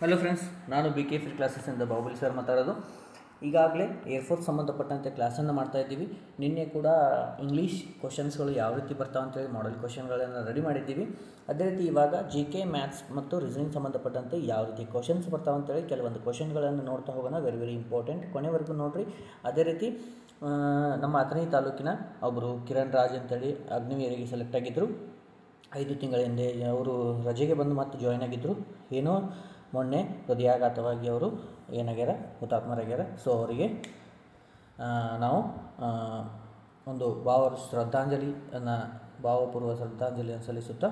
Hello friends, ನಾನು B K free ಕ್ಲಾಸಸ್ಸಿಂದ Bahubali sir ಮಾತಾಡೋದು. ಈಗಾಗಲೇ ಏರ್ಫೋರ್ಸ್ ಸಂಬಂಧಪಟ್ಟಂತೆ ಕ್ಲಾಸನ್ನು ಮಾಡ್ತಾಯಿದ್ದೀವಿ. ನಿನ್ನೆ ಕೂಡ ಇಂಗ್ಲೀಷ್ ಕ್ವಶನ್ಸ್ಗಳು ಯಾವ ರೀತಿ ಬರ್ತಾವೆ ಅಂತೇಳಿ ಮಾಡೆಲ್ ಕ್ವಶನ್ಗಳನ್ನು ರೆಡಿ ಮಾಡಿದ್ದೀವಿ. ಅದೇ ರೀತಿ ಇವಾಗ ಜಿ ಕೆ ಮ್ಯಾಥ್ಸ್ ಮತ್ತು ರೀಸನಿಂಗ್ ಸಂಬಂಧಪಟ್ಟಂತೆ ಯಾವ ರೀತಿ ಕ್ವಶನ್ಸ್ ಬರ್ತಾವೆ ಅಂತೇಳಿ ಕೆಲವೊಂದು ಕ್ವಶನ್ಗಳನ್ನು ನೋಡ್ತಾ ಹೋಗೋಣ. ವೆರಿ ಇಂಪಾರ್ಟೆಂಟ್, ಕೊನೆವರೆಗೂ ನೋಡಿರಿ. ಅದೇ ರೀತಿ ನಮ್ಮ ಅಥಣಿ ತಾಲೂಕಿನ ಒಬ್ಬರು ಕಿರಣ್ ರಾಜ್ ಅಂತೇಳಿ ಅಗ್ನಿವೀರಿಗೆ ಸೆಲೆಕ್ಟ್ ಆಗಿದ್ದರು. 5 ತಿಂಗಳ ಹಿಂದೆ ಅವರು ರಜೆಗೆ ಬಂದು ಮತ್ತೆ ಜಾಯ್ನ್ ಆಗಿದ್ದರು. ಏನೋ ಮೊನ್ನೆ ಹೃದಯಾಘಾತವಾಗಿ ಅವರು ಏನಾಗ್ಯಾರ, ಹುತಾತ್ಮರಾಗ್ಯಾರ. ಸೊ ಅವರಿಗೆ ನಾವು ಒಂದು ಭಾವಪೂರ್ವ ಶ್ರದ್ಧಾಂಜಲಿಯನ್ನು ಸಲ್ಲಿಸುತ್ತಾ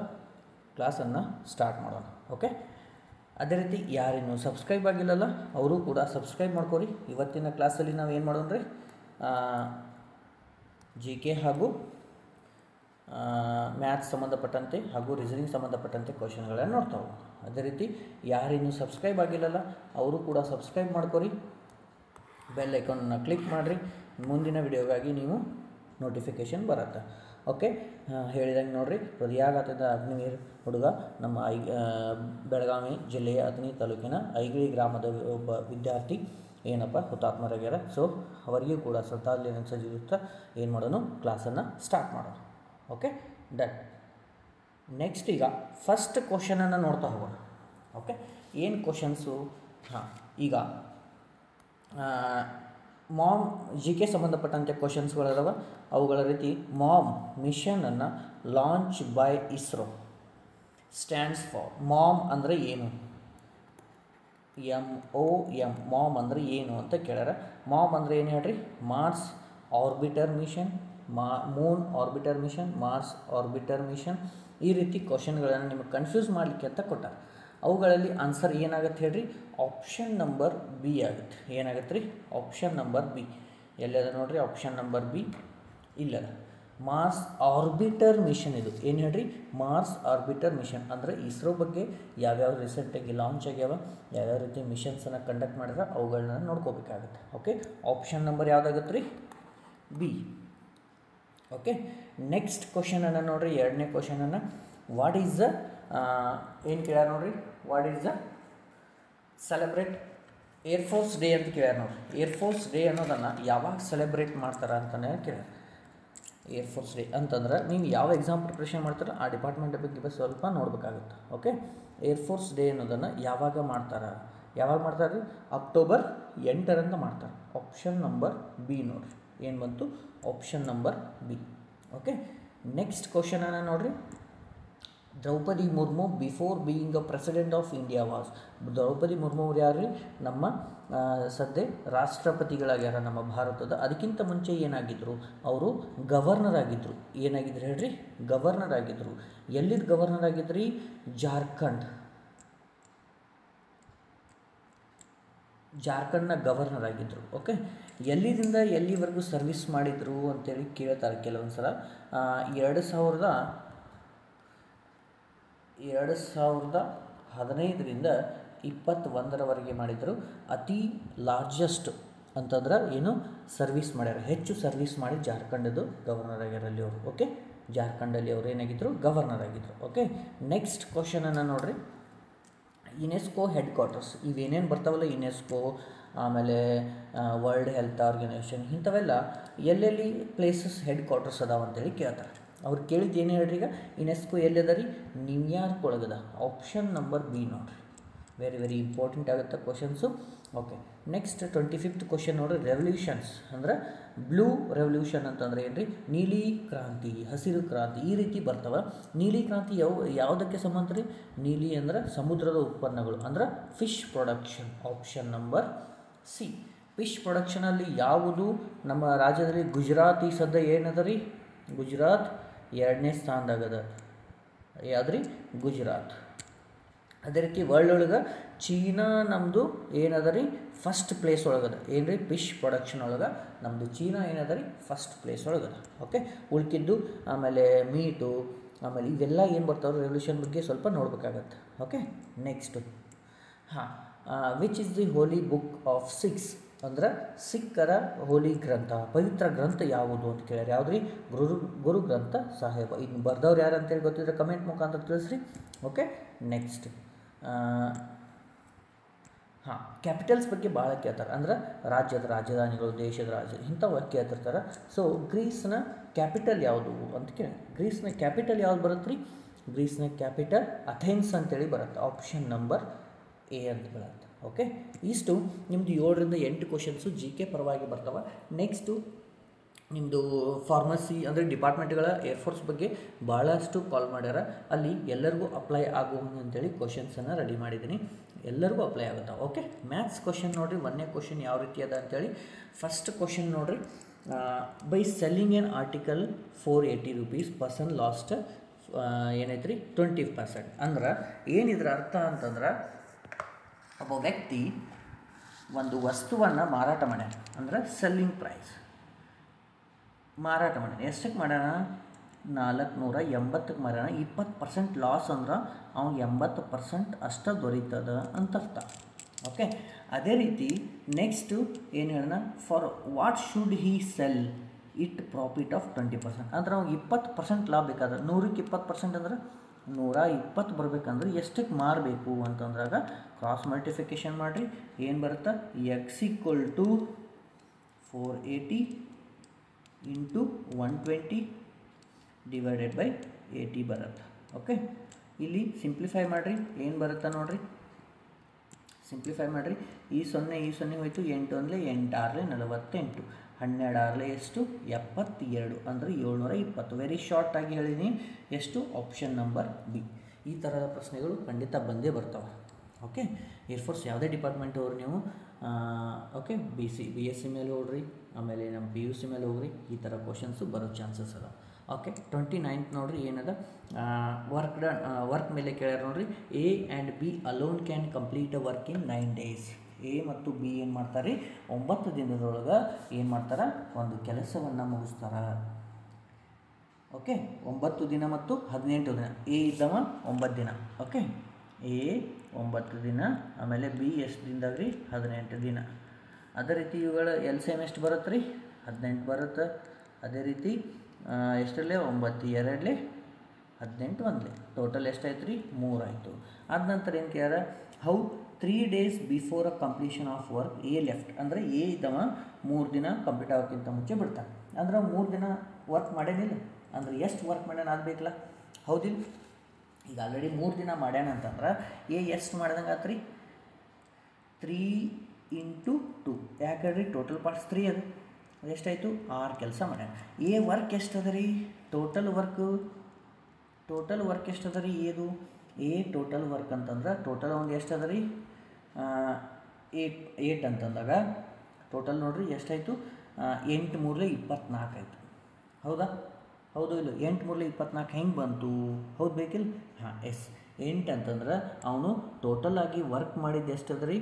ಕ್ಲಾಸನ್ನು ಸ್ಟಾರ್ಟ್ ಮಾಡೋಣ. ಓಕೆ, ಅದೇ ರೀತಿ ಯಾರೇನು ಸಬ್ಸ್ಕ್ರೈಬ್ ಆಗಿಲ್ಲಲ್ಲ ಅವರು ಕೂಡ ಸಬ್ಸ್ಕ್ರೈಬ್ ಮಾಡ್ಕೊರಿ. ಇವತ್ತಿನ ಕ್ಲಾಸಲ್ಲಿ ನಾವು ಏನು ಮಾಡೋಣ ರೀ, ಜಿ ಕೆ ಹಾಗೂ ಮ್ಯಾಥ್ಸ್ ಸಂಬಂಧಪಟ್ಟಂತೆ ಹಾಗೂ ರೀಸನಿಂಗ್ ಸಂಬಂಧಪಟ್ಟಂತೆ ಕ್ವಶನ್ಗಳನ್ನು ನೋಡ್ತಾ ಹೋಗೋಣ. ಅದೇ ರೀತಿ ಯಾರೇನು ಸಬ್ಸ್ಕ್ರೈಬ್ ಆಗಿಲ್ಲಲ್ಲ ಅವರು ಕೂಡ ಸಬ್ಸ್ಕ್ರೈಬ್ ಮಾಡ್ಕೊರಿ, ಬೆಲ್ ಐಕಾನನ್ನು ಕ್ಲಿಕ್ ಮಾಡಿರಿ. ಮುಂದಿನ ವಿಡಿಯೋಗಾಗಿ ನೀವು ನೋಟಿಫಿಕೇಷನ್ ಬರುತ್ತೆ. ಓಕೆ, ಹೇಳಿದಂಗೆ ನೋಡಿರಿ, ಹೃದಯಾಘಾತದ ಅಗ್ನಿವೀರ್ ಹುಡುಗ ನಮ್ಮ ಬೆಳಗಾವಿ ಜಿಲ್ಲೆಯ ಅಥಣಿ ತಾಲೂಕಿನ ಐಗಿಳಿ ಗ್ರಾಮದ ಒಬ್ಬ ವಿದ್ಯಾರ್ಥಿ ಏನಪ್ಪ ಹುತಾತ್ಮರಾಗ್ಯಾರ. ಸೊ ಅವರಿಗೂ ಕೂಡ ಶ್ರದ್ಧಾಂಜಲಿಯನ್ನು ಸಲ್ಲಿಸುತ್ತಾ ಏನು ಮಾಡೋಣ, ಕ್ಲಾಸನ್ನು ಸ್ಟಾರ್ಟ್ ಮಾಡೋಣ. Okay, done. ನೆಕ್ಸ್ಟ್ ಈಗ ಫಸ್ಟ್ ಕ್ವಶನನ್ನು ನೋಡ್ತಾ ಹೋಗೋಣ. ಓಕೆ, ಏನು ಕ್ವಶನ್ಸು? ಈಗ ಮಾಮ್ ಜಿ ಕೆ ಸಂಬಂಧಪಟ್ಟಂತೆ ಕ್ವಶನ್ಸ್ಗಳದಾವ. ಅವುಗಳ ರೀತಿ ಮಾಮ್ ಮಿಷನನ್ನು launch by ISRO stands for. MOM ಅಂದರೆ ಏನು? MOM, ಮಾಮ್ ಅಂದರೆ ಏನು ಅಂತ ಕೇಳ್ಯಾರ. ಮಾಮ್ ಅಂದರೆ ಏನು ಹೇಳ್ರಿ? Mars orbiter mission, moon orbiter mission, Mars orbiter mission. ಈ ರೀತಿ ಕ್ವಶನ್ಗಳನ್ನು ನಿಮಗೆ ಕನ್ಫ್ಯೂಸ್ ಮಾಡಲಿಕ್ಕೆ ಅಂತ ಕೊಟ್ಟಾರೆ. ಅವುಗಳಲ್ಲಿ ಆನ್ಸರ್ ಏನಾಗುತ್ತೆ ಹೇಳ್ರಿ? ಆಪ್ಷನ್ ನಂಬರ್ ಬಿ ಆಗುತ್ತೆ. ಏನಾಗುತ್ತೆ ರೀ? Option number B. ಎಲ್ಲದ ನೋಡ್ರಿ? ಆಪ್ಷನ್ ನಂಬರ್ ಬಿ ಇಲ್ಲದ. ಮಾರ್ಸ್ ಆರ್ಬಿಟರ್ ಮಿಷನ್ ಇದು ಏನು ಹೇಳ್ರಿ? ಮಾರ್ಸ್ ಆರ್ಬಿಟರ್ ಮಿಷನ್ ಅಂದರೆ ಇಸ್ರೋ ಬಗ್ಗೆ ಯಾವ್ಯಾವ ರೀಸೆಂಟಾಗಿ ಲಾಂಚ್ ಆಗ್ಯಾವ, ಯಾವ್ಯಾವ ರೀತಿ ಮಿಷನ್ಸನ್ನು ಕಂಡಕ್ಟ್ ಮಾಡಿದ್ರೆ ಅವುಗಳನ್ನ ನೋಡ್ಕೋಬೇಕಾಗುತ್ತೆ. ಓಕೆ, ಆಪ್ಷನ್ ನಂಬರ್ ಯಾವುದಾಗುತ್ತೆ ರೀ? ಬಿ. ಓಕೆ, ನೆಕ್ಸ್ಟ್ ಕ್ವಶನನ್ನು ನೋಡಿರಿ, ಎರಡನೇ ಕ್ವಶನನ್ನು. ವಾಟ್ ಈಸ್ ದ ಏನು ಕೇಳ್ಯಾರ ನೋಡಿರಿ? What is the celebrate air force day ಅಂತ ಕೇಳ್ಯಾರ ನೋಡಿರಿ. ಏರ್ಫೋರ್ಸ್ ಡೇ ಅನ್ನೋದನ್ನು ಯಾವಾಗ ಸೆಲೆಬ್ರೇಟ್ ಮಾಡ್ತಾರೆ ಅಂತಲೇ ಕೇಳ್ಯಾರ. ಏರ್ಫೋರ್ಸ್ ಡೇ ಅಂತಂದ್ರೆ ನೀವು ಯಾವ ಎಕ್ಸಾಮ್ ಪ್ರಿಪ್ರೇಷನ್ ಮಾಡ್ತಾರೋ ಆ ಡಿಪಾರ್ಟ್ಮೆಂಟ್ ಬಗ್ಗೆ ಸ್ವಲ್ಪ ನೋಡಬೇಕಾಗುತ್ತೆ. ಓಕೆ, ಏರ್ಫೋರ್ಸ್ ಡೇ ಅನ್ನೋದನ್ನು ಯಾವಾಗ ಮಾಡ್ತಾರೆ? ಯಾವಾಗ ಮಾಡ್ತಾರೆ ರೀ? ಅಕ್ಟೋಬರ್ 8ರಂದು ಮಾಡ್ತಾರೆ. ಆಪ್ಷನ್ ನಂಬರ್ ಬಿ ನೋಡಿರಿ. ಏನು ಬಂತು? Option number B. Okay, next ಕ್ವಶನನ್ನು ನೋಡಿರಿ. Draupadi Murmu before being a president of India was. Draupadi Murmu ಅವ್ರು ಯಾರು ರೀ? ನಮ್ಮ ಸದ್ಯ ರಾಷ್ಟ್ರಪತಿಗಳಾಗ್ಯಾರ ನಮ್ಮ ಭಾರತದ. ಅದಕ್ಕಿಂತ ಮುಂಚೆ ಏನಾಗಿದ್ದರು? ಅವರು ಗವರ್ನರ್ ಆಗಿದ್ದರು. ಏನಾಗಿದ್ರು ಹೇಳ್ರಿ? ಗವರ್ನರ್ ಆಗಿದ್ದರು. ಎಲ್ಲಿದ್ದು ಗವರ್ನರ್ ಆಗಿದ್ರಿ? ಜಾರ್ಖಂಡ್ನ ಗವರ್ನರ್ ಆಗಿದ್ದರು. ಓಕೆ, ಎಲ್ಲಿದಿಂದ ಎಲ್ಲಿವರೆಗೂ ಸರ್ವಿಸ್ ಮಾಡಿದರು ಅಂತೇಳಿ ಕೇಳ್ತಾರೆ ಕೆಲವೊಂದು ಸಲ. 2015ರಿಂದ 21ರವರೆಗೆ ಮಾಡಿದರು. ಅತಿ ಲಾರ್ಜೆಸ್ಟ್ ಅಂತಂದ್ರೆ ಏನು ಸರ್ವಿಸ್ ಮಾಡ್ಯಾರ, ಹೆಚ್ಚು ಸರ್ವಿಸ್ ಮಾಡಿ ಜಾರ್ಖಂಡದ್ದು ಗವರ್ನರ್ ಆಗ್ಯಾರ ಅಲ್ಲಿ ಅವರು. ಓಕೆ, ಜಾರ್ಖಂಡಲ್ಲಿ ಅವರು ಏನಾಗಿದ್ದರು? ಗವರ್ನರ್ ಆಗಿದ್ದರು. ಓಕೆ, ನೆಕ್ಸ್ಟ್ ಕ್ವಶನನ್ನು ನೋಡಿರಿ. ಯುನೆಸ್ಕೋ ಹೆಡ್ ಕ್ವಾರ್ಟರ್ಸ್ ಇವೇನೇನು ಬರ್ತಾವಲ್ಲ, ಯುನೆಸ್ಕೋ ಆಮೇಲೆ ವರ್ಲ್ಡ್ ಹೆಲ್ತ್ ಆರ್ಗನೈಸೇಷನ್, ಇಂಥವೆಲ್ಲ ಎಲ್ಲೆಲ್ಲಿ ಪ್ಲೇಸಸ್ ಹೆಡ್ ಕ್ವಾರ್ಟರ್ಸ್ ಅದಾವ ಅಂತೇಳಿ ಕೇಳ್ತಾರೆ. ಅವ್ರು ಕೇಳಿದ್ದು ಏನು ಹೇಳ್ರಿ? ಈಗ ಯುನೆಸ್ಕೋ ಎಲ್ಲಿದೆ ರೀ? ನ್ಯೂಯಾರ್ಕ್ ಒಳಗದ. ಆಪ್ಷನ್ ನಂಬರ್ ಬಿ ನೋಡಿರಿ. ವೆರಿ ಇಂಪಾರ್ಟೆಂಟ್ ಆಗುತ್ತೆ questions. Okay, next 25th question ನೋಡಿರಿ. ರೆವಲ್ಯೂಷನ್ಸ್ ಅಂದರೆ ಬ್ಲೂ ರೆವಲ್ಯೂಷನ್ ಅಂತಂದರೆ ಏನು ರೀ? ನೀಲಿ ಕ್ರಾಂತಿ, ಹಸಿರು ಕ್ರಾಂತಿ, ಈ ರೀತಿ ಬರ್ತವೆ. ನೀಲಿ ಕ್ರಾಂತಿ ಯಾವುದಕ್ಕೆ ಸಂಬಂಧ ರೀ? ನೀಲಿ ಅಂದರೆ ಸಮುದ್ರದ ಉತ್ಪನ್ನಗಳು ಅಂದರೆ fish production. Option number C. Fish ಪ್ರೊಡಕ್ಷನಲ್ಲಿ ಯಾವುದು ನಮ್ಮ ರಾಜ್ಯದಲ್ಲಿ? ಗುಜರಾತ್. ಈ ಸದ್ಯ ಏನದ ರೀ? ಗುಜರಾತ್ 2ನೇ ಸ್ಥಾನದಾಗದ. ಯಾವ್ದು ರೀ? ಗುಜರಾತ್. ಅದೇ ರೀತಿ ವರ್ಲ್ಡ್ ಒಳಗೆ ಚೀನಾ ನಮ್ಮದು ಏನದ ರೀ? ಫಸ್ಟ್ ಪ್ಲೇಸ್ ಒಳಗದ. ಏನು ರೀ? ಫಿಶ್ ಪ್ರೊಡಕ್ಷನ್ ಒಳಗೆ ನಮ್ಮದು ಚೀನಾ ಏನದ ರೀ? ಫಸ್ಟ್ ಪ್ಲೇಸ್ ಒಳಗದ. ಓಕೆ, ಉಳ್ಕಿದ್ದು ಆಮೇಲೆ ಮೀಟು ಆಮೇಲೆ ಇವೆಲ್ಲ ಏನು ಬರ್ತಾವೆ ರೆವಲ್ಯೂಷನ್ ಬಗ್ಗೆ ಸ್ವಲ್ಪ ನೋಡ್ಬೇಕಾಗತ್ತೆ. Okay, next which is the holy book of Sikhs ಅಂದ್ರೆ ಸಿಖ್ಖರ ಹೋಲಿ ಗ್ರಂಥ, ಪವಿತ್ರ ಗ್ರಂಥ ಯಾವುದು ಅಂತ ಕೇಳ್ಯಾರ. ಯಾವ್ದು ರೀ? ಗುರು ಗ್ರಂಥ ಸಾಹೇಬ. ಇನ್ನು ಬರ್ದವ್ರು ಯಾರು ಅಂತೇಳಿ ಗೊತ್ತಿದ್ರೆ ಕಮೆಂಟ್ ಮುಖಾಂತರ ತಿಳಿಸ್ರಿ. ಓಕೆ, ನೆಕ್ಸ್ಟ್ ಕ್ಯಾಪಿಟಲ್ಸ್ ಬಗ್ಗೆ ಭಾಳ ಕೇಳ್ತಾರೆ, ಅಂದ್ರೆ ರಾಜ್ಯದ ರಾಜಧಾನಿಗಳು, ದೇಶದ ರಾಜಧಾನಿ ಇಂಥವು ಕೇಳ್ತಿರ್ತಾರೆ. ಸೊ ಗ್ರೀಸ್ನ ಕ್ಯಾಪಿಟಲ್ ಯಾವುದು ಅಂತ ಕೇಳಿ, ಗ್ರೀಸ್ನ ಕ್ಯಾಪಿಟಲ್ ಯಾವ್ದು ಬರುತ್ತೆ ರೀ? ಗ್ರೀಸ್ನ ಕ್ಯಾಪಿಟಲ್ ಅಥೆನ್ಸ್ ಅಂತೇಳಿ ಬರುತ್ತೆ. ಆಪ್ಷನ್ ನಂಬರ್ ಎ ಅಂತ ಬರುತ್ತೆ. ಓಕೆ, ಇಷ್ಟು ನಿಮ್ಮದು 7ರಿಂದ 8 ಕ್ವಶನ್ಸು ಜಿ ಕೆ ಪರವಾಗಿ ಬರ್ತವೆ. ನೆಕ್ಸ್ಟು ನಿಮ್ಮದು ಫಾರ್ಮಸಿ ಅಂದರೆ ಡಿಪಾರ್ಟ್ಮೆಂಟ್ಗಳ ಏರ್ಫೋರ್ಸ್ ಬಗ್ಗೆ ಭಾಳಷ್ಟು ಕಾಲ್ ಮಾಡ್ಯಾರ, ಅಲ್ಲಿ ಎಲ್ಲರಿಗೂ ಅಪ್ಲೈ ಆಗುವಂಗೆ ಅಂತೇಳಿ ಕ್ವಶನ್ಸನ್ನು ರೆಡಿ ಮಾಡಿದ್ದೀನಿ, ಎಲ್ಲರಿಗೂ ಅಪ್ಲೈ ಆಗುತ್ತೆ. ಓಕೆ, ಮ್ಯಾಥ್ಸ್ ಕ್ವಶನ್ ನೋಡಿರಿ, 1ನೇ ಕ್ವಶನ್ ಯಾವ ರೀತಿ ಅದ ಅಂತೇಳಿ. ಫಸ್ಟ್ ಕ್ವಶನ್ ನೋಡಿರಿ, by selling N article 480 rupees person last ಏನೈತೆ ರೀ 20%. ಅಂದ್ರೆ ಏನಿದ್ರ ಅರ್ಥ ಅಂತಂದ್ರೆ ಒಬ್ಬ ವ್ಯಕ್ತಿ ಒಂದು ವಸ್ತುವನ್ನು ಮಾರಾಟ ಮಾಡ್ಯಾನ, ಅಂದ್ರೆ ಸೆಲ್ಲಿಂಗ್ ಪ್ರೈಸ್ ಮಾರಾಟ ಮಾಡ್ಯಾನ. ಎಷ್ಟಕ್ಕೆ ಮಾಡ್ಯಾನ? 480ಕ್ಕೆ ಮಾಡ್ಯಾನ. 20% ಲಾಸ್ ಅಂದ್ರೆ ಅವ್ನು 80% ಅಷ್ಟ ದೊರೀತದ ಅಂತ ಅರ್ಥ. ಓಕೆ, ಅದೇ ರೀತಿ ನೆಕ್ಸ್ಟು ಏನು ಹೇಳೋಣ, for what should Hi sell it profit of 20%. ಅಂದ್ರೆ ಅವ್ನು 20% ಲಾಭ ಬೇಕಾದ್ರೆ 100ಕ್ಕೆ 20% ಅಂದ್ರೆ 120 ಬರಬೇಕಂದ್ರೆ ಎಷ್ಟಕ್ಕೆ ಮಾರಬೇಕು ಅಂತಂದ್ರಾಗ ಕ್ರಾಸ್ ಮಲ್ಟಿಫಿಕೇಷನ್ ಮಾಡಿರಿ, ಏನು ಬರುತ್ತೆ? x = 480 × 120 / 80 ಬರುತ್ತೆ. ಓಕೆ, ಇಲ್ಲಿ ಸಿಂಪ್ಲಿಫೈ ಮಾಡಿರಿ, ಏನು ಬರುತ್ತೆ ನೋಡಿರಿ, ಸಿಂಪ್ಲಿಫೈ ಮಾಡಿರಿ. ಈ 0 ಹೋಯಿತು, 8 ಅಂದರೆ 8 6 48, 12 6 ಎಷ್ಟು? 72 ಅಂದರೆ 720. ವೆರಿ ಶಾರ್ಟ್ ಆಗಿ ಹೇಳಿದ್ದೀನಿ. ಎಷ್ಟು? Option number B. ಈ ಥರದ ಪ್ರಶ್ನೆಗಳು ಖಂಡಿತ ಬಂದೇ ಬರ್ತವೆ. ಓಕೆ, ಏರ್ಫೋರ್ಸ್ ಯಾವುದೇ ಡಿಪಾರ್ಟ್ಮೆಂಟ್ ಅವ್ರು ನೀವು ಓಕೆ BSc ಮೇಲೆ ಹೋಗ್ರಿ, ಆಮೇಲೆ ನಮ್ಮ PUC ಮೇಲೆ ಹೋಗ್ರಿ, ಈ ಥರ ಕ್ವಶನ್ಸು ಬರೋ ಚಾನ್ಸಸ್ ಅದ. ಓಕೆ, 29th ನೋಡಿರಿ ಏನದ, ವರ್ಕ್ ಮೇಲೆ ಕೇಳ್ಯಾರ ನೋಡಿರಿ. A and B alone can complete a work in 9 days. A ಮತ್ತು B ಏನು ಮಾಡ್ತಾರೆ? 9 ದಿನದೊಳಗೆ ಏನು ಮಾಡ್ತಾರೆ? ಒಂದು ಕೆಲಸವನ್ನು ಮುಗಿಸ್ತಾರೆ. ಓಕೆ, 9 ದಿನ ಮತ್ತು 18 ದಿನ. A ಇದ್ದವ 9 ದಿನ. ಓಕೆ, A 9 ದಿನ, ಆಮೇಲೆ B ಎಷ್ಟು ದಿನದಾಗ ರೀ? 18 ದಿನ. ಅದೇ ರೀತಿ ಇವುಗಳ LCM ಎಷ್ಟು ಬರುತ್ತೆ ರೀ? 18 ಬರುತ್ತೆ. ಅದೇ ರೀತಿ ಎಷ್ಟರಲ್ಲೇ 9 2 18 1 ಟೋಟಲ್ ಎಷ್ಟಾಯ್ತು ರೀ? 3 ಆಯಿತು. ಆದ ನಂತರ ಏನು ಕೇಳ್ಯಾರ, how 3 days before a completion of work A left. ಅಂದರೆ A ಇದ್ದವ 3 ದಿನ ಕಂಪ್ಲೀಟ್ ಆಗೋಕ್ಕಿಂತ ಮುಂಚೆ ಬಿಡ್ತಾನೆ. ಅಂದ್ರೆ 3 ದಿನ ವರ್ಕ್ ಮಾಡೇನಿಲ್ಲ, ಅಂದ್ರೆ ಎಷ್ಟು ವರ್ಕ್ ಮಾಡ್ಯಾನ ಆಗಬೇಕಲ್ಲ, ಹೌದಿಲ್ಲ? ಈಗ ಆಲ್ರೆಡಿ 3 ದಿನ ಮಾಡ್ಯಾನ ಅಂತಂದ್ರೆ A ಎಷ್ಟು ಮಾಡ್ದಂಗೆ ಆತ್ರಿ? 3 × 2. ಯಾಕೆ ಹೇಳ್ರಿ? ಟೋಟಲ್ ಪಾರ್ಟ್ಸ್ 3 ಅದು ಎಷ್ಟಾಯಿತು? 6 ಕೆಲಸ ಮಾಡ್ಯಾನ. A ವರ್ಕ್ ಎಷ್ಟು ಅದ ರೀ? ಟೋಟಲ್ ವರ್ಕ್ ಎಷ್ಟು ಅದ ರೀ? ಏದು A ಟೋಟಲ್ ವರ್ಕ್ ಅಂತಂದ್ರೆ ಟೋಟಲ್ ಒಂದು ಎಷ್ಟು ಅದ ರೀ? 8 ಅಂತಂದಾಗ ಟೋಟಲ್ ನೋಡಿರಿ ಎಷ್ಟಾಯಿತು? 8 × 3 = 24 ಆಯಿತು. ಹೌದಾ? ಹೌದು ಇಲ್ಲ? 8 × 3 = 24 ಹೆಂಗೆ ಬಂತು? ಹೌದು ಬೇಕಿಲ್ಲ? ಹಾಂ, ಎಸ್. 8 ಅಂತಂದ್ರೆ ಅವನು ಟೋಟಲ್ ಆಗಿ ವರ್ಕ್ ಮಾಡಿದ್ದು ಎಷ್ಟು ಅದ ರೀ?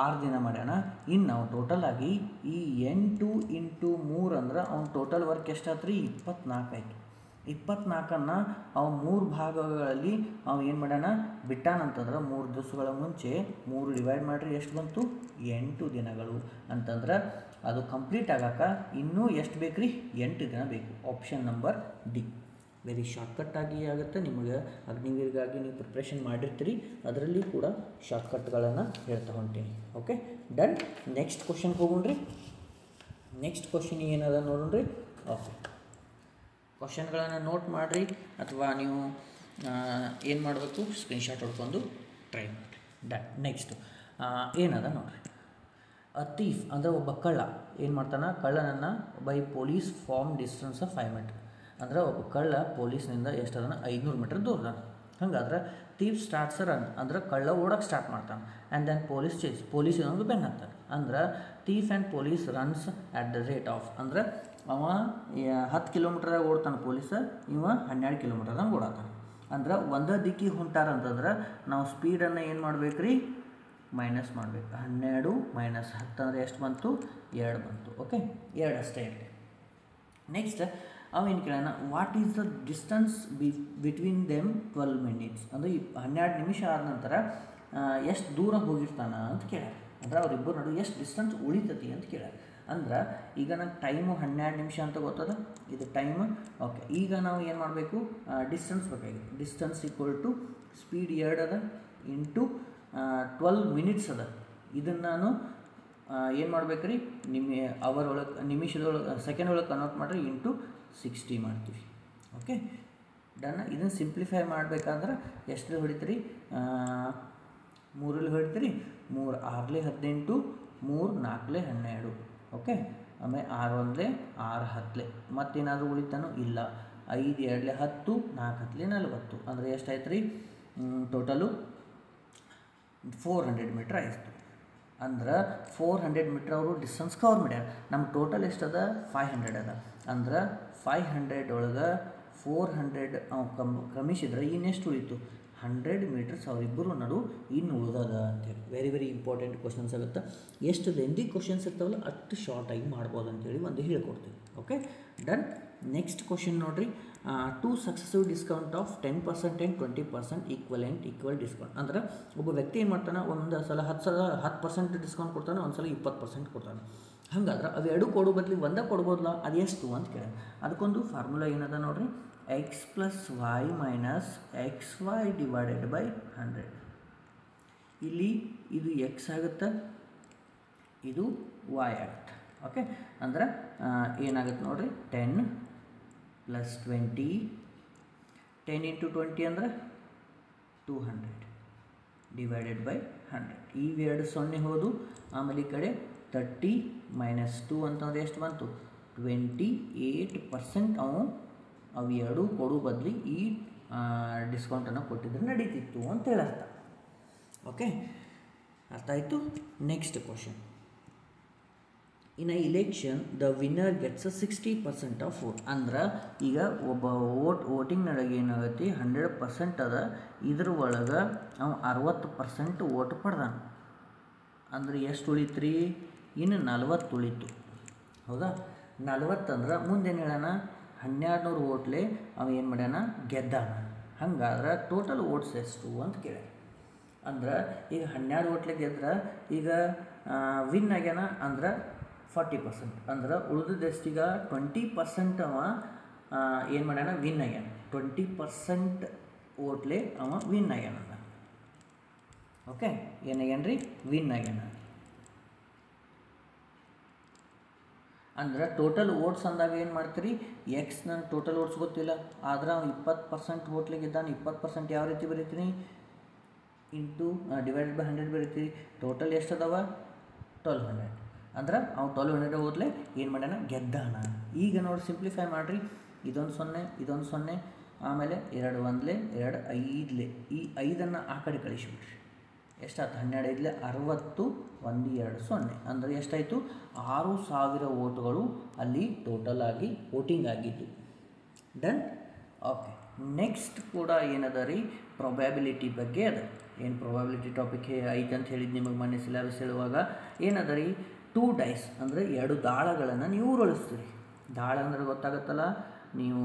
6 ದಿನ ಮಾಡ್ಯಾನ. ಇನ್ನು ನಾವು ಟೋಟಲ್ ಆಗಿ ಈ 8 × 3 ಅಂದ್ರೆ ಅವ್ನು ಟೋಟಲ್ ವರ್ಕ್ ಎಷ್ಟಾಯ್ತು ರೀ? 24 ಆಯಿತು. 24ಅನ್ನು ಅವು 3 ಭಾಗಗಳಲ್ಲಿ ಅವು ಏನು ಮಾಡ್ಯಾನ? ಬಿಟ್ಟಾನಂತಂದ್ರೆ 3 ದಿವಸಗಳ ಮುಂಚೆ 3 ಡಿವೈಡ್ ಮಾಡಿರಿ, ಎಷ್ಟು ಬಂತು? 8 ದಿನಗಳು. ಅಂತಂದ್ರೆ ಅದು ಕಂಪ್ಲೀಟ್ ಆಗಾಕ ಇನ್ನೂ ಎಷ್ಟು ಬೇಕು ರೀ? 8 ದಿನ ಬೇಕು. Option number D. ವೆರಿ ಶಾರ್ಟ್ಕಟ್ಟಾಗಿ ಆಗುತ್ತೆ. ನಿಮಗೆ ಅಗ್ನಿವೀರ್ಗಾಗಿ ನೀವು ಪ್ರಿಪ್ರೇಷನ್ ಮಾಡಿರ್ತೀರಿ, ಅದರಲ್ಲಿ ಕೂಡ ಶಾರ್ಟ್ಕಟ್ಗಳನ್ನು ಹೇಳ್ತಾ ಹೊಂಟೀನಿ. Okay, done. ನೆಕ್ಸ್ಟ್ ಕ್ವಶನ್ಗೆ ಹೋಗೋಣ್ರಿ. ನೆಕ್ಸ್ಟ್ ಕ್ವಶನ್ ಏನದ ನೋಡೋಣ್ರಿ. ಓಕೆ, ಕ್ವಶನ್ಗಳನ್ನು ನೋಟ್ ಮಾಡಿರಿ, ಅಥವಾ ನೀವು ಏನು ಮಾಡಬೇಕು? ಸ್ಕ್ರೀನ್ಶಾಟ್ ಹೊಡ್ಕೊಂಡು ಟ್ರೈ ಮಾಡಿರಿ. ಡನ್. ನೆಕ್ಸ್ಟು ಏನದ ನೋಡಿರಿ. ಅ ಥೀಫ್ ಅಂದರೆ ಒಬ್ಬ ಕಳ್ಳ ಏನು ಮಾಡ್ತಾನೆ? ಕಳ್ಳನನ್ನು by police from distance of 5 metre. ಅಂದರೆ ಒಬ್ಬ ಕಳ್ಳ ಪೊಲೀಸ್ನಿಂದ ಎಷ್ಟದನ? 500 ಮೀಟರ್ ದೂರದಾನ. ಹಂಗಾದ್ರೆ ಥೀಫ್ ಸ್ಟಾರ್ಟ್ಸ್ ರನ್ ಅಂದ್ರೆ ಕಳ್ಳ ಓಡೋಕೆ ಸ್ಟಾರ್ಟ್ ಮಾಡ್ತಾನೆ. And then police chase, police ಇನ್ನೊಂದು ಬೆನ್ನು ಹಾಕ್ತಾನೆ. ಅಂದ್ರೆ thief and police runs at the rate of, ಅಂದ್ರೆ ಅವ 10 ಕಿಲೋಮೀಟ್ರಾಗ ಓಡ್ತಾನೆ ಪೊಲೀಸ, ಇವ 12 ಕಿಲೋಮೀಟ್ರದಾಗ ಓಡಾತಾನೆ. ಅಂದ್ರೆ ಒಂದೇ ದಿಕ್ಕಿಗೆ ಹೊಂಟಾರ ಅಂತಂದ್ರೆ ನಾವು ಸ್ಪೀಡನ್ನು ಏನು ಮಾಡ್ಬೇಕು ರೀ? ಮೈನಸ್ ಮಾಡಬೇಕು. 12 - 10 ಅಂದರೆ ಎಷ್ಟು ಬಂತು? 2 ಬಂತು. ಓಕೆ, 2 ಅಷ್ಟೇ ಇರಲಿ. ನೆಕ್ಸ್ಟ್ ಅವೇನು ಕೇಳೋಣ, what is the distance between them 12 minutes. ಅಂದರೆ 12 ನಿಮಿಷ ಆದ ನಂತರ ಎಷ್ಟು ದೂರ ಹೋಗಿರ್ತಾನ ಅಂತ ಕೇಳ್ಯಾರ. ಅಂದ್ರೆ ಅವರಿಬ್ಬರು ನಡು ಎಷ್ಟು ಡಿಸ್ಟೆನ್ಸ್ ಉಳಿತತಿ ಅಂತ ಕೇಳ್ಯಾರ. ಅಂದ್ರೆ ಈಗ ನಂಗೆ ಟೈಮು 12 ನಿಮಿಷ ಅಂತ ಗೊತ್ತದ, ಇದು ಟೈಮ್. ಓಕೆ, ಈಗ ನಾವು ಏನು ಮಾಡಬೇಕು? ಡಿಸ್ಟೆನ್ಸ್ ಬೇಕಾಗಿದೆ. ಡಿಸ್ಟೆನ್ಸ್ = ಸ್ಪೀಡ್ 2 ಅದ ಇಂಟು 12 minutes ಅದ. ಇದನ್ನು ನಾನು ಏನು ಮಾಡ್ಬೇಕು ರೀ ಅವರ್ ಒಳಗೆ ನಿಮಿಷದೊಳಗೆ ಸೆಕೆಂಡ್ ಒಳಗೆ ಕನ್ವರ್ಟ್ ಮಾಡಿರಿ ಇಂಟು 60 ಮಾಡ್ತೀವಿ. Okay done. ಇದನ್ನು ಸಿಂಪ್ಲಿಫೈ ಮಾಡಬೇಕಾದ್ರೆ ಎಷ್ಟು ಹೊಡಿತೀರಿ 3 ಹೊಡಿತೀರಿ 3 6 18 3 4 12. ಓಕೆ ಆಮೇಲೆ 6 1 6 10 ಮತ್ತೇನಾದರೂ ಉಳಿತಾನೋ ಇಲ್ಲ. 5 2 10 4 10 40 ಅಂದರೆ ಎಷ್ಟಾಯ್ತು ರೀ ಟೋಟಲು 400 ಮೀಟ್ರ್ ಆಯಿತು. ಅಂದ್ರೆ 400 ಮೀಟ್ರ್ ಅವರು ಡಿಸ್ಟೆನ್ಸ್ ಕವರ್ ಮಾಡ್ಯಾರ. ನಮ್ಮ ಟೋಟಲ್ ಎಷ್ಟದ 500 ಅದ. ಅಂದ್ರೆ 500 ಒಳಗೆ 400 ಕ್ರಮಿಸಿದ್ರೆ ಇನ್ನೆಷ್ಟು ಉಳಿತು 100 ಮೀಟರ್ಸ್ ಅವರಿಬ್ಬರು ನಡು ಇನ್ನು ಉಳಿದದ ಅಂತೇಳಿ. ವೆರಿ ವೆರಿ ಇಂಪಾರ್ಟೆಂಟ್ ಕ್ವಶನ್ಸ್ ಆಗುತ್ತೆ. ಎಷ್ಟು ಲೆಂದಿ ಕ್ವಶನ್ಸ್ ಇರ್ತಾವಲ್ಲ ಅಷ್ಟು ಶಾರ್ಟಾಗಿ ಮಾಡ್ಬೋದು ಅಂತೇಳಿ ಒಂದು ಹೇಳ್ಕೊಡ್ತೀವಿ. Okay done. ನೆಕ್ಸ್ಟ್ ಕ್ವಶನ್ ನೋಡಿರಿ, 2 successive discount of 10% and 20% equal discount. ಅಂದ್ರೆ ಒಬ್ಬ ವ್ಯಕ್ತಿ ಏನು ಮಾಡ್ತಾನೆ, ಒಂದು ಸಲ 10% ಡಿಸ್ಕೌಂಟ್ ಕೊಡ್ತಾನೆ, ಒಂದು ಸಲ 20% ಕೊಡ್ತಾನೆ. ಹಾಗಾದ್ರೆ ಅವೆರಡು ಕೊಡೋ ಬದಲಿ ಒಂದೇ ಕೊಡ್ಬೋದಲ್ಲ, ಅದು ಎಷ್ಟು ಅಂತ ಕೇಳಿ. ಅದಕ್ಕೊಂದು ಫಾರ್ಮುಲಾ ಏನದ ನೋಡಿರಿ, x + y - xy divided by 100. ಇಲ್ಲಿ ಇದು x ಆಗುತ್ತೆ, ಇದು y ಆಗುತ್ತೆ. ಓಕೆ ಅಂದ್ರೆ ಏನಾಗುತ್ತೆ ನೋಡಿರಿ 10 + 20 10 × 20 ಅಂದರೆ 200 ಡಿವೈಡೆಡ್ ಬೈ 100. ಇವೆರಡು 0 ಹೋದು. ಆಮೇಲೆ ಈ ಕಡೆ 30 - 2 ಅಂತಂದರೆ ಎಷ್ಟು ಬಂತು 28%. ಅವು ಎರಡು ಕೊಡೋ ಬದಲಿ ಈ ಡಿಸ್ಕೌಂಟನ್ನು ಕೊಟ್ಟಿದ್ರೆ ನಡೀತಿತ್ತು ಅಂತೇಳಿ ಅರ್ಥ. ಓಕೆ ಅರ್ಥ ಆಯಿತು. Next question, in a election the winner gets 60% of vote. ಅಂದ್ರೆ ಈಗ ಒಬ್ಬ ವೋಟಿಂಗ್ನೊಳಗೆ ಏನಾಗತ್ತೆ 100% ಅದ, ಇದ್ರ ಒಳಗೆ ಅವ 60% ವೋಟ್ ಪಡ್ದಾನ. ಅಂದ್ರೆ ಎಷ್ಟು ಉಳಿತ್ರಿ, ಇನ್ನು 40 ಉಳಿತು. ಹೌದಾ 40 ಅಂದ್ರೆ ಮುಂದೇನು ಹೇಳೋಣ 1200 ವೋಟ್ಲೆ ಅವ ಏನು ಮಾಡ್ಯಾನ ಗೆದ್ದಾನ. ಹಂಗಾದ್ರೆ ಟೋಟಲ್ ವೋಟ್ಸ್ ಎಷ್ಟು ಅಂತ ಕೇಳಿ. ಅಂದ್ರೆ ಈಗ 12 ವೋಟ್ಲೆ ಗೆದ್ರೆ ಈಗ ವಿನ್ ಆಗ್ಯಾನ ಅಂದ್ರೆ 40%. ಅಂದ್ರೆ ಉಳಿದಷ್ಟೀಗ 20% ಅವ ಏನು ಮಾಡ್ಯಾನ ವಿನ್ ಆಗ್ಯಾನ. 20% ವೋಟ್ಲೆ ಅವ ವಿನ್ ಆಗ್ಯಾನ. ಓಕೆ ಏನಾಗ್ಯಾನ ರೀ ವಿನ್ ಆಗ್ಯಾನ. ಅಂದ್ರೆ ಟೋಟಲ್ ವೋಟ್ಸ್ ಅಂದಾಗ ಏನು ಮಾಡ್ತೀರಿ, ಎಕ್ಸ್ ನನ್ನ ಟೋಟಲ್ ವೋಟ್ಸ್ ಗೊತ್ತಿಲ್ಲ, ಆದ್ರೆ ಅವ್ನು 20% ವೋಟ್ಲಿಗೆ ಇದ್ದಾನೆ. 20% ಯಾವ ರೀತಿ ಬರೀತೀನಿ, ಇಂಟು ಡಿವೈಡೆಡ್ ಬೈ 100 ಬರೀತೀರಿ. ಟೋಟಲ್ ಎಷ್ಟು ಅದಾವ 1200. ಅಂದ್ರೆ ಅವ್ನು 1200 ಓದ್ಲೆ ಏನು ಮಾಡ್ಯಾನ ಗೆದ್ದಾನ. ಈಗ ನೋಡಿ ಸಿಂಪ್ಲಿಫೈ ಮಾಡಿರಿ, ಇದೊಂದು 0 ಇದೊಂದು 0 ಆಮೇಲೆ 2 1 2 5 ಈ 5ಅನ್ನು ಆ ಕಡೆ ಕಳಿಸಿಬಿಡ್ರಿ. ಎಷ್ಟಾಯ್ತು 12 60 1 2 0 ಅಂದರೆ ಎಷ್ಟಾಯಿತು 6000 ವೋಟುಗಳು ಅಲ್ಲಿ ಟೋಟಲ್ ಆಗಿ ವೋಟಿಂಗ್ ಆಗಿದ್ದು. ಡನ್. ಓಕೆ ನೆಕ್ಸ್ಟ್ ಕೂಡ ಏನದ ರೀ ಪ್ರೊಬ್ಯಾಬಿಲಿಟಿ ಬಗ್ಗೆ ಅದ. ಏನು ಪ್ರೊಬ್ಯಾಬಿಲಿಟಿ ಟಾಪಿಕ್ ಐತೆ ಅಂತ ಹೇಳಿದ್ದು ನಿಮಗೆ ಮೊನ್ನೆ ಸಿಲೆಬಸ್ ಹೇಳುವಾಗ ಏನದ ರೀ 2 ಡೈಸ್ ಅಂದರೆ 2 ದಾಳಗಳನ್ನು ನೀವು ಉರುಳಿಸ್ತೀರಿ. ದಾಳ ಅಂದರೆ ಗೊತ್ತಾಗುತ್ತಲ್ಲ, ನೀವು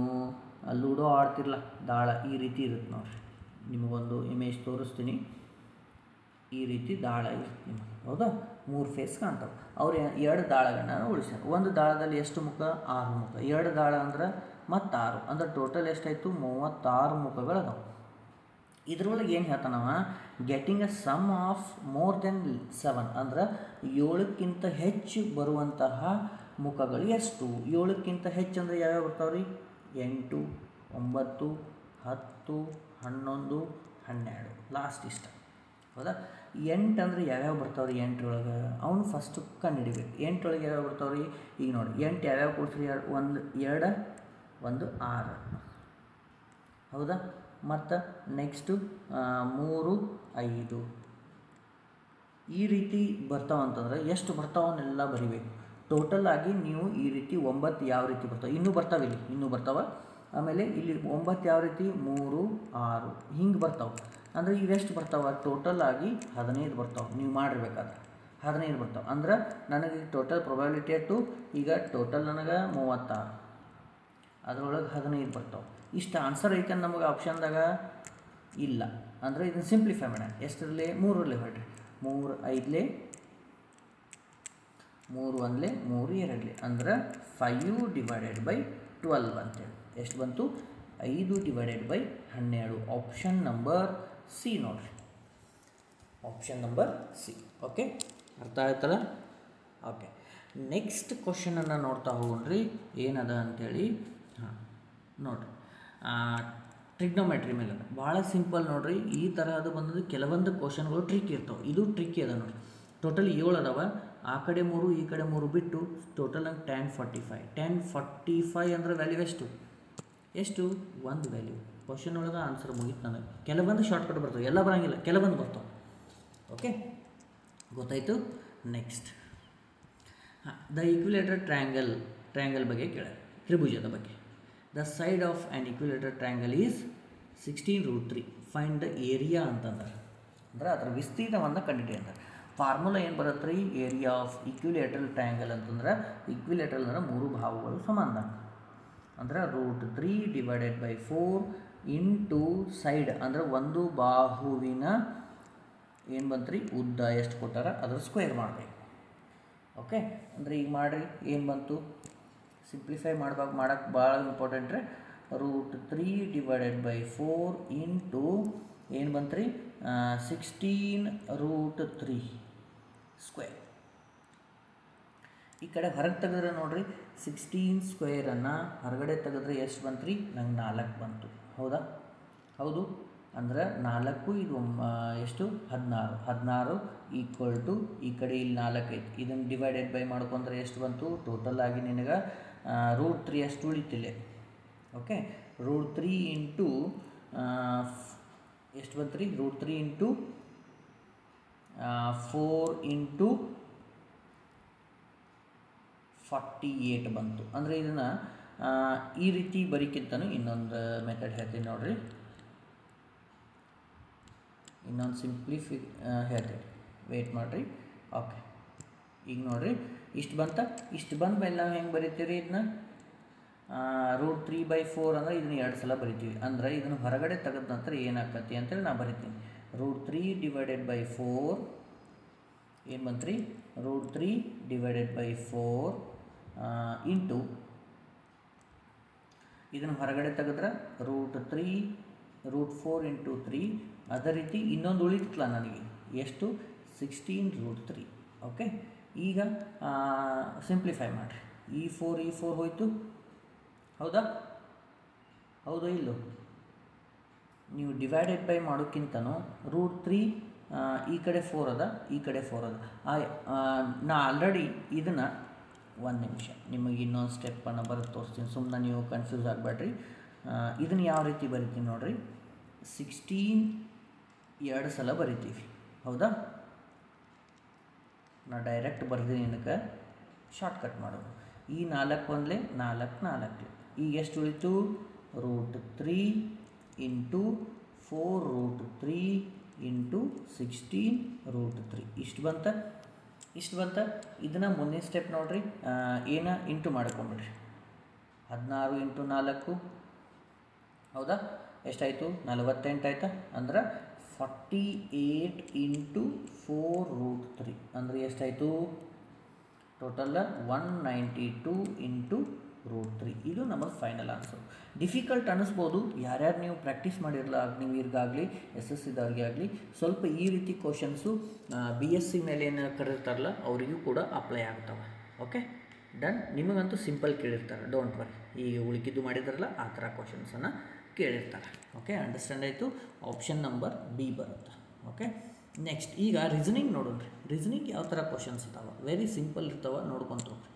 ಲೂಡೋ ಆಡ್ತಿರಲ್ಲ, ದಾಳ ಈ ರೀತಿ ಇರುತ್ತೆ ನೋಡಿರಿ. ನಿಮಗೊಂದು ಇಮೇಜ್ ತೋರಿಸ್ತೀನಿ. ಈ ರೀತಿ ದಾಳ ಇರುತ್ತೆ ನಿಮಗೆ. ಹೌದಾ 3 ಫೇಸ್ ಕಾಣ್ತಾವೆ. ಅವ್ರು 2 ದಾಳಗಳನ್ನ ಉಳಿಸ್ಯಾರ. ಒಂದು ದಾಳದಲ್ಲಿ ಎಷ್ಟು ಮುಖ 6 ಮುಖ. 2 ದಾಳ ಅಂದ್ರೆ ಮತ್ತು 6 ಅಂದ್ರೆ ಟೋಟಲ್ ಎಷ್ಟಾಯಿತು 36 ಮುಖಗಳದಾವೆ. ಇದ್ರೊಳಗೆ ಏನು ಹೇಳ್ತಾನವ, getting a sum of more than 7 ಅಂದ್ರೆ 7ಕ್ಕಿಂತ ಹೆಚ್ಚು ಬರುವಂತಹ ಮುಖಗಳು ಎಷ್ಟು. 7ಕ್ಕಿಂತ ಹೆಚ್ಚು ಅಂದರೆ ಯಾವ್ಯಾವ ಬರ್ತಾವ್ರಿ 8 9 10 11 12 ಲಾಸ್ಟ್ ಇಷ್ಟ. ಹೌದಾ 8 ಅಂದರೆ ಯಾವ್ಯಾವ ಬರ್ತಾವ್ರಿ 8ರೊಳಗೆ ಅವನು ಫಸ್ಟು ಕಂಡುಹಿಡಿಬೇಕು. 8ರೊಳಗೆ ಯಾವ್ಯಾವ ಬರ್ತಾವ್ರಿ ಈಗ ನೋಡಿ 8 ಯಾವ್ಯಾವ ಕೊಡ್ಸ್ರಿ 1 2 1 6 ಹೌದಾ. ಮತ್ತು ನೆಕ್ಸ್ಟು 3 5 ಈ ರೀತಿ ಬರ್ತಾವಂತಂದ್ರೆ ಎಷ್ಟು ಬರ್ತಾವನ್ನೆಲ್ಲ ಬರಿಬೇಕು. ಟೋಟಲ್ ಆಗಿ ನೀವು ಈ ರೀತಿ 9 ಯಾವ ರೀತಿ ಬರ್ತಾವೆ ಇನ್ನೂ ಬರ್ತಾವೆ, ಇಲ್ಲಿ ಇನ್ನೂ ಬರ್ತಾವೆ. ಆಮೇಲೆ ಇಲ್ಲಿ 9 ಯಾವ ರೀತಿ 3 6 ಹಿಂಗೆ ಬರ್ತಾವೆ. ಅಂದರೆ ಇವೆಷ್ಟು ಬರ್ತಾವೆ ಟೋಟಲ್ ಆಗಿ 15 ಬರ್ತಾವೆ. ನೀವು ಮಾಡಿರ್ಬೇಕಾದ್ರೆ 15 ಬರ್ತಾವೆ. ಅಂದ್ರೆ ನನಗೆ ಟೋಟಲ್ ಪ್ರೊಬ್ಯಾಬಿಲಿಟಿ ಅಟ್ಟು ಈಗ ಟೋಟಲ್ ನನಗೆ 36, ಅದರೊಳಗೆ 15 ಬರ್ತಾವೆ. ಇಷ್ಟು ಆನ್ಸರ್ ಐತೆ ನಮಗೆ ಆಪ್ಷನ್ದಾಗ ಇಲ್ಲ. ಅಂದರೆ ಇದನ್ನು ಸಿಂಪ್ಲಿಫೈ ಮಾಡೋಣ. ಎಷ್ಟರಲ್ಲಿ 3ರಲ್ಲಿ ಹೊರಡ್ರಿ. 3 5 3 1 3 2 ಅಂದ್ರೆ 5 ಡಿವೈಡೆಡ್ ಬೈ 12 ಅಂತೇಳಿ ಎಷ್ಟು ಬಂತು 5 divided by 12. Option number C ನೋಡಿರಿ. Option number C. ಓಕೆ, ಅರ್ಥ ಆಯ್ತಲ್ಲ? ಓಕೆ, ನೆಕ್ಸ್ಟ್ ಕ್ವಶನನ್ನು ನೋಡ್ತಾ ಹೋಗೋಣ್ರಿ ಏನದ ಅಂಥೇಳಿ. ಹಾಂ, ನೋಡಿರಿ, ಟ್ರಿಗ್ನೋಮೆಟ್ರಿ ಮೇಲೆ ಭಾಳ ಸಿಂಪಲ್ ನೋಡಿರಿ. ಈ ತರಹದ ಬಂದದ್ದು ಕೆಲವೊಂದು ಕ್ವಶನ್ಗಳು ಟ್ರಿಕ್ ಇರ್ತವೆ. ಇದು ಟ್ರಿಕ್ಕಿ ಅದ ನೋಡಿರಿ. ಟೋಟಲ್ 7 ಅದಾವ, ಆ ಕಡೆ 3 ಈ ಕಡೆ 3 ಬಿಟ್ಟು ಟೋಟಲ್ ನಂಗೆ 1045 ಅಂದರೆ ವ್ಯಾಲ್ಯೂ ಎಷ್ಟು 1 ವ್ಯಾಲ್ಯೂ. ಕ್ವಶನ್ ಒಳಗೆ ಆನ್ಸರ್ ಮುಗೀತು ನನಗೆ. ಕೆಲವೊಂದು ಶಾರ್ಟ್ಕಟ್ ಬರ್ತವೆ, ಎಲ್ಲ ಬರೋಂಗಿಲ್ಲ, ಕೆಲವೊಂದು ಬರ್ತವೆ. ಓಕೆ, ಗೊತ್ತಾಯಿತು. ನೆಕ್ಸ್ಟ್, ದ ಈಕ್ವಿಲೇಟರ್ ಟ್ರಯಾಂಗಲ್ ಬಗ್ಗೆ ಕೇಳಾರೆ, ತ್ರಿಭುಜದ ಬಗ್ಗೆ. The side of an equilateral triangle is 16√3. Find the area ಅಂತಂದ್ರೆ, ಅಂದ್ರೆ ಅದರ ವಿಸ್ತೀರ್ಣವನ್ನು ಕಂಡುಹಿಡಿ ಅಂತಾರೆ. ಫಾರ್ಮುಲಾ ಏನು ಬರುತ್ತೆ ರೀ? ಏರಿಯಾ ಆಫ್ ಈಕ್ವಿಲೇಟರಲ್ ಟ್ರಯಾಂಗಲ್ ಅಂತಂದ್ರೆ, ಈಕ್ವಿಲೇಟರಲ್ ಅಂದ್ರೆ 3 ಭಾಗಗಳು ಸಮಾನ ಅಂದ್ರೆ √3 ಡಿವೈಡೆಡ್ ಬೈ 4 ಇಂಟು ಸೈಡ್ ಅಂದರೆ ಒಂದು ಬಾಹುವಿನ ಏನು ಬಂತು ರೀ ಉದ್ದ ಎಷ್ಟು ಕೊಟ್ಟಾರ ಅದ್ರ ಸ್ಕ್ವೇರ್ ಮಾಡಬೇಕು. ಓಕೆ, ಅಂದರೆ ಈಗ ಮಾಡಿರಿ ಏನು ಬಂತು, ಸಿಂಪ್ಲಿಫೈ ಮಾಡೋಕ್ಕೆ ಭಾಳ ಇಂಪಾರ್ಟೆಂಟ್ ರೀ. √3 ಡಿವೈಡೆಡ್ ಬೈ 4 ಇಂಟು ಏನು ಬಂತು ರೀ 16√3 ಸ್ಕ್ವೇರ್. ಈ ಕಡೆ ಹೊರಗೆ ತೆಗೆದ್ರೆ ನೋಡಿರಿ 16 ಸ್ಕ್ವೇರನ್ನು ಹೊರಗಡೆ ತೆಗೆದ್ರೆ ಎಷ್ಟು ಬಂತು ರೀ? ನಂಗೆ 4 ಬಂತು. ಹೌದಾ? ಹೌದು. ಅಂದ್ರೆ 4 ಇದು ಎಷ್ಟು 16 ಈಕ್ವಲ್ ಟು ಈ ಕಡೆ ಇಲ್ಲಿ 4 ಐತಿ, ಇದನ್ನು ಡಿವೈಡೆಡ್ ಬೈ ಮಾಡ್ಕೊಂಡ್ರೆ ಎಷ್ಟು ಬಂತು? ಟೋಟಲ್ ಆಗಿ ನಿನಗೆ √3 ಅಷ್ಟು ಉಳಿತಿಲ್ಲ. ಓಕೆ, √3 ಇಂಟು ಎಷ್ಟು ಬಂತು ರೀ? √3 ಇಂಟು 4 ಇಂಟು 48 ಬಂತು. ಅಂದರೆ ಇದನ್ನು ಈ ರೀತಿ ಬರೀಕ್ಕಿಂತನೂ ಇನ್ನೊಂದು ಮೆಥಡ್ ಹೇಳ್ತೀನಿ ನೋಡಿರಿ, ಇನ್ನೊಂದು ಹೇಳ್ತೀನಿ, ವೇಟ್ ಮಾಡಿರಿ. ಓಕೆ, ಈಗ ನೋಡಿರಿ ಇಷ್ಟು ಬಂದ ಮೇಲೆ ನಾವು ಹೆಂಗೆ ಬರಿತೀವಿ ಇದನ್ನ? √3/4 ಅಂದರೆ ಇದನ್ನು 2 ಸಲ ಬರಿತೀವಿ. ಅಂದರೆ ಇದನ್ನು ಹೊರಗಡೆ ತೆಗೆದ ನಂತರ ಏನಾಗ್ತತಿ ಅಂತೇಳಿ ನಾನು ಬರಿತೀನಿ. √3 ಡಿವೈಡೆಡ್ ಬೈ 4 ಏನು ಬಂತು ರೀ? √3 ಡಿವೈಡೆಡ್ ಬೈ 4 ಇಂಟು ಇದನ್ನು ಹೊರಗಡೆ ತೆಗೆದ್ರೆ √4 ಇಂಟು 3. ಅದೇ ರೀತಿ ಇನ್ನೊಂದು ಉಳಿತಲ್ಲ ನನಗೆ ಎಷ್ಟು? 16√3. ಓಕೆ, ಈಗ ಸಿಂಪ್ಲಿಫೈ ಮಾಡಿರಿ. ಈ 4 ಹೋಯಿತು. ಹೌದಾ? ಹೌದೋ ಇಲ್ಲೋ? ನೀವು ಡಿವೈಡೆಡ್ ಬೈ ಮಾಡೋಕ್ಕಿಂತನೂ √3 ಈ ಕಡೆ 4 ಅದ, ಈ ಕಡೆ 4 ಅದ. ನಾ ಆಲ್ರೆಡಿ ಇದನ್ನು ಒಂದು ನಿಮಿಷ ನಿಮಗೆ ಇನ್ನೊಂದು ಸ್ಟೆಪ್ಪನ್ನು ಬರೆದು ತೋರಿಸ್ತೀನಿ, ಸುಮ್ಮನೆ ನೀವು ಕನ್ಫ್ಯೂಸ್ ಆಗಬೇಡ್ರಿ. ಇದನ್ನು ಯಾವ ರೀತಿ ಬರಿತೀನಿ ನೋಡಿರಿ. 16 2 ಸಲ ಬರಿತೀವಿ. ಹೌದಾ? ನಾ ಡೈರೆಕ್ಟ್ ಬರ್ತೀನಿ, ಇದಕ್ಕೆ ಶಾರ್ಟ್ಕಟ್ ಮಾಡೋದು. ಈ 4 ಒಂದಲೇ 4 ಈಗ ಎಷ್ಟು ಉಳಿತು? √3 ಇಂಟು 4√3 ಇಂಟು 16√3 ಇಷ್ಟು ಬಂತ. ಇದನ್ನು ಮುಂದಿನ ಸ್ಟೆಪ್ ನೋಡಿರಿ, ಇಂಟು ಮಾಡ್ಕೊಂಬಿಡ್ರಿ. 16 ಇಂಟು 4 ಹೌದಾ? ಎಷ್ಟಾಯಿತು? 48 ಆಯಿತಾ? ಅಂದ್ರೆ 48 ಇಂಟು 4√3 ಅಂದರೆ ಎಷ್ಟಾಯಿತು? Total 192 into √3. ಇದು ನಮಗೆ ಫೈನಲ್ ಆನ್ಸರ್. ಡಿಫಿಕಲ್ಟ್ ಅನ್ನಿಸ್ಬೋದು, ಯಾರ್ಯಾರು ನೀವು ಪ್ರಾಕ್ಟೀಸ್ ಮಾಡಿರಲ್ಲ, ನೀವು ಈಗಾಗಲಿ SSCದವ್ರಿಗೆ ಆಗಲಿ ಸ್ವಲ್ಪ ಈ ರೀತಿ ಕ್ವಶನ್ಸು BSc ಮೇಲೆ ಏನು ಕರೀತಾರಲ್ಲ ಅವರಿಗೂ ಕೂಡ ಅಪ್ಲೈ ಆಗ್ತವೆ. Okay, done. ನಿಮಗಂತೂ ಸಿಂಪಲ್ ಕೇಳಿರ್ತಾರೆ, ಡೋಂಟ್ ವರಿ. ಈಗ ಉಳಿಕಿದ್ದು ಮಾಡಿದಾರಲ್ಲ ಆ ಥರ ಕ್ವಶನ್ಸನ್ನು ಕೇಳಿರ್ತಾರೆ. ಓಕೆ, ಅಂಡರ್ಸ್ಟ್ಯಾಂಡ್ ಆಯಿತು. ಆಪ್ಷನ್ ನಂಬರ್ ಬಿ ಬರುತ್ತೆ. ಓಕೆ, ನೆಕ್ಸ್ಟ್ ಈಗ ರೀಸನಿಂಗ್ ನೋಡೋಣ್ರಿ. ರೀಸನಿಂಗ್ ಯಾವ ಥರ ಕ್ವಶನ್ಸ್ ಇದ್ದಾವೆ? ವೆರಿ ಸಿಂಪಲ್ ಇರ್ತಾವೆ, ನೋಡ್ಕೊಂತ ಹೋಗ್ರಿ.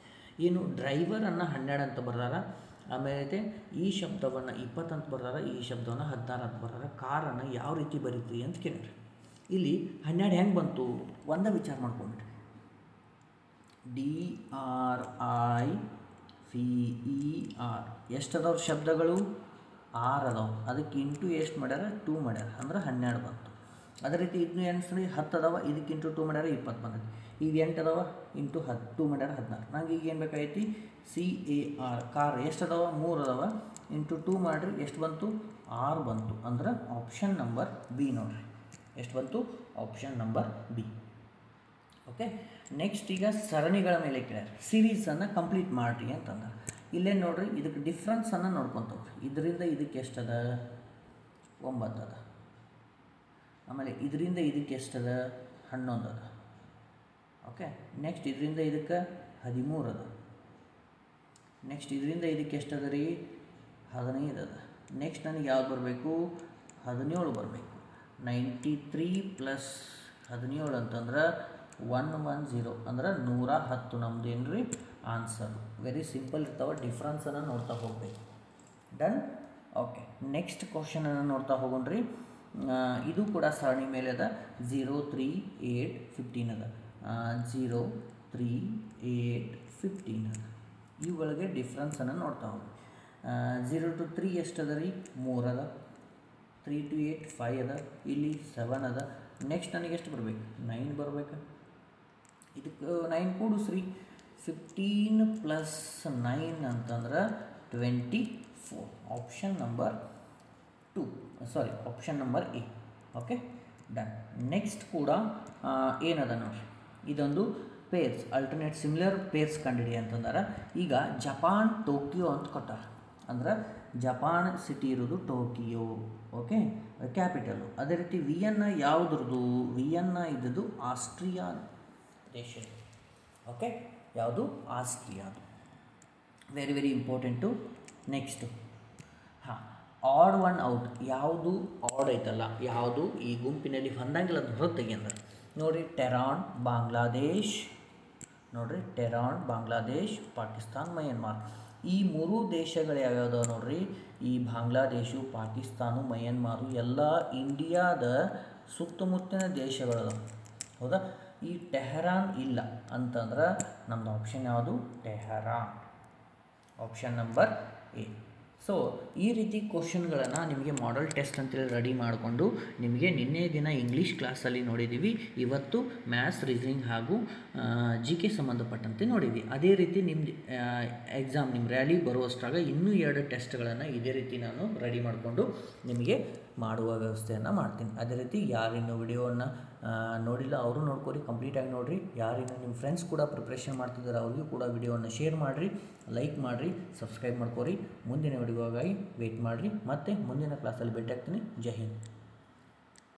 ಏನು ಡ್ರೈವರನ್ನು 12 ಅಂತ ಬರ್ದಾರ, ಆಮೇಲೆ ಈ ಶಬ್ದವನ್ನು 20 ಅಂತ ಬರ್ದಾರ, ಈ ಶಬ್ದವನ್ನು 16 ಅಂತ ಬರ್ದಾರ. ಕಾರನ್ನು ಯಾವ ರೀತಿ ಬರೀತೀವಿ ಅಂತ ಕೇಳಿರಿ. ಇಲ್ಲಿ 12 ಹೆಂಗೆ ಬಂತು ಒಂದೇ ವಿಚಾರ ಮಾಡ್ಕೊಂಡ್ಬಿಟ್ರಿ. DRIVER ಎಷ್ಟದವ್ರ ಶಬ್ದಗಳು? 6 ಅದಾವೆ. ಅದಕ್ಕೆ ಇಂಟು ಎಷ್ಟು ಮಾಡ್ಯಾರ? 2 ಮಾಡ್ಯಾರ, ಅಂದ್ರೆ 12 ಬಂತು. ಅದೇ ರೀತಿ ಇದನ್ನು ಎಣಿಸ್ರಿ, 10 ಅದಾವ, ಇದಕ್ಕೆ ಇಂಟು 2 ಮಾಡ್ಯಾರ, 20 ಬಂದೈತಿ. ಈಗ 8 ಅದಾವ, ಇಂಟು 2 ಮಾಡ್ಯಾರ, 16. ನಂಗೆ ಈಗ ಏನು ಬೇಕಾಗೈತಿ? CAR ಕಾರ್ ಎಷ್ಟು ಅದಾವ? 3 ಅದಾವ, ಇಂಟು 2 ಮಾಡಿರಿ, ಎಷ್ಟು ಬಂತು? 6 ಬಂತು. ಅಂದ್ರೆ ಆಪ್ಷನ್ ನಂಬರ್ ಬಿ ನೋಡಿರಿ. ಎಷ್ಟು ಬಂತು? Option number B. Okay, next ಈಗ ಸರಣಿಗಳ ಮೇಲೆ ಕೇಳ್ಯಾರ. ಸೀರೀಸನ್ನು ಕಂಪ್ಲೀಟ್ ಮಾಡಿರಿ ಅಂತಂದ್ರೆ ಇಲ್ಲೇ ನೋಡಿರಿ, ಇದಕ್ಕೆ ಡಿಫ್ರೆನ್ಸನ್ನು ನೋಡ್ಕೊತವ್ರಿ. ಇದರಿಂದ ಇದಕ್ಕೆ ಎಷ್ಟದ? 9 ಅದ. ಆಮೇಲೆ ಇದರಿಂದ ಇದಕ್ಕೆ ಎಷ್ಟದ 11 ಅದ. ಓಕೆ, ನೆಕ್ಸ್ಟ್ ಇದರಿಂದ ಇದಕ್ಕೆ 13 ಅದ. ನೆಕ್ಸ್ಟ್ ಇದರಿಂದ ಇದಕ್ಕೆ ಎಷ್ಟದ ರೀ 15 ಅದ. ನೆಕ್ಸ್ಟ್ ನನಗೆ ಯಾವ್ದು ಬರಬೇಕು 17 ಬರಬೇಕು. 93 ಪ್ಲಸ್ 17 ಅಂತಂದ್ರೆ 110 ಅಂದ್ರೆ 110 ನಮ್ದು ಏನು ರೀ ಆನ್ಸರು. ವೆರಿ ಸಿಂಪಲ್ ಇರ್ತಾವೆ, ಡಿಫ್ರೆನ್ಸನ್ನು ನೋಡ್ತಾ ಹೋಗಬೇಕು. ಡನ್. ಓಕೆ, ನೆಕ್ಸ್ಟ್ ಕ್ವಶನನ್ನು ನೋಡ್ತಾ ಹೋಗೋಣ್ರಿ. ಇದು ಕೂಡ ಸರಣಿ ಮೇಲೆ ಅದ. 0, 3, 8, 15 ಅದ. 0, 3, 8, 15 ಅದ. ಇವುಗಳಿಗೆ ಡಿಫ್ರೆನ್ಸನ್ನು ನೋಡ್ತಾ ಹೋಗಿ. 0 to 3 ಎಷ್ಟು ಅದ ರೀ 3 ಅದ. 3 to 8 5 ಅದ. ಇಲ್ಲಿ 7 ಅದ. ನೆಕ್ಸ್ಟ್ ನನಗೆ ಎಷ್ಟು ಬರಬೇಕು 9 ಬರಬೇಕು. ಇದಕ್ಕೆ 9 ಕೂಡಿಸ್ರಿ. 15 ಪ್ಲಸ್ 9 ಅಂತಂದ್ರೆ 24. Option number 2, sorry option number A. Okay, done. Next ಕೂಡ ಏನದ ನೋಡಿರಿ, ಇದೊಂದು ಪೇರ್ಸ್ ಅಲ್ಟರ್ನೇಟ್ ಸಿಮಿಲರ್ ಪೇರ್ಸ್ ಕಂಡಿಡಿ ಅಂತಂದ್ರೆ, ಈಗ ಜಪಾನ್ ಟೋಕಿಯೋ ಅಂತ ಕೊಟ್ಟಾರ. ಅಂದ್ರೆ ಜಪಾನ್ ಸಿಟಿ ಇರೋದು ಟೋಕಿಯೋ. Okay, capital. ಅದೇ ರೀತಿ ವಿಯನ್ನ ಯಾವುದ್ರದ್ದು, ವಿಯನ್ನ ಇದ್ದದ್ದು ಆಸ್ಟ್ರಿಯಾ ದೇಶದ್ದು. ಓಕೆ, ಯಾವುದು ಆಸ್ಟ್ರಿಯಾದು. Very very important. Next odd one out. ಯಾವುದು ಆಡ್ ಐತಲ್ಲ, ಯಾವುದು ಈ ಗುಂಪಿನಲ್ಲಿ ಹೊಂದಂಗಿಲ್ಲ ಅದು ಹೊರಗೆ ತೆಗಿಯಂದ್ರೆ ನೋಡಿರಿ. ಟೆರಾನ್ ಬಾಂಗ್ಲಾದೇಶ್, ನೋಡಿರಿ ಟೆರಾನ್ ಬಾಂಗ್ಲಾದೇಶ್, ಪಾಕಿಸ್ತಾನ್, ಮಯನ್ಮಾರ್. ಈ 3 ದೇಶಗಳು ಯಾವ್ಯಾವ್ದಾವ ನೋಡ್ರಿ. ಈ ಬಾಂಗ್ಲಾದೇಶು, ಪಾಕಿಸ್ತಾನ, ಮಯನ್ಮಾರು ಎಲ್ಲ ಇಂಡಿಯಾದ ಸುತ್ತಮುತ್ತಲಿನ ದೇಶಗಳದ. ಹೌದಾ. ಈ ಟೆಹರಾನ್ ಇಲ್ಲ ಅಂತಂದ್ರೆ ನಮ್ಮದು ಆಪ್ಷನ್ ಯಾವುದು Tehran. Option number A. So ಈ ರೀತಿ ಕ್ವಶನ್ಗಳನ್ನು ನಿಮಗೆ ಮಾಡೆಲ್ ಟೆಸ್ಟ್ ಅಂತೇಳಿ ರೆಡಿ ಮಾಡಿಕೊಂಡು ನಿಮಗೆ ನಿನ್ನೆ ದಿನ ಇಂಗ್ಲೀಷ್ ಕ್ಲಾಸಲ್ಲಿ ನೋಡಿದ್ದೀವಿ. ಇವತ್ತು ಮ್ಯಾಥ್ಸ್, ರೀಸನಿಂಗ್ ಹಾಗೂ GK ಸಂಬಂಧಪಟ್ಟಂತೆ ನೋಡಿದ್ವಿ. ಅದೇ ರೀತಿ ನಿಮ್ಮದು ಎಕ್ಸಾಮ್ ನಿಮ್ಮ ರ್ಯಾಲಿ ಬರುವಷ್ಟಾಗ ಇನ್ನೂ 2 ಟೆಸ್ಟ್ಗಳನ್ನು ಇದೇ ರೀತಿ ನಾನು ರೆಡಿ ಮಾಡಿಕೊಂಡು ನಿಮಗೆ ಮಾಡುವ ವ್ಯವಸ್ಥೆಯನ್ನು ಮಾಡ್ತೀನಿ. ಅದೇ ರೀತಿ ಯಾರಿನ್ನೂ ವಿಡಿಯೋವನ್ನು ನೋಡಿಲ್ಲ ಅವರು ನೋಡ್ಕೊರಿ, ಕಂಪ್ಲೀಟಾಗಿ ನೋಡಿರಿ. ಯಾರಿನ್ನೂ ನಿಮ್ಮ ಫ್ರೆಂಡ್ಸ್ ಕೂಡ ಪ್ರಿಪ್ರೇಷನ್ ಮಾಡ್ತಿದ್ದಾರೆ ಅವ್ರಿಗೂ ಕೂಡ ವಿಡಿಯೋವನ್ನು ಶೇರ್ ಮಾಡಿರಿ, ಲೈಕ್ ಮಾಡಿರಿ, ಸಬ್ಸ್ಕ್ರೈಬ್ ಮಾಡ್ಕೊರಿ. ಮುಂದಿನ ವಿಡಿಯೋಗಾಗಿ ವೆಯ್ಟ್ ಮಾಡಿರಿ. ಮತ್ತು ಮುಂದಿನ ಕ್ಲಾಸಲ್ಲಿ ಭೇಟಿ ಆಗ್ತೀನಿ. ಜೈ ಹಿಂದ್.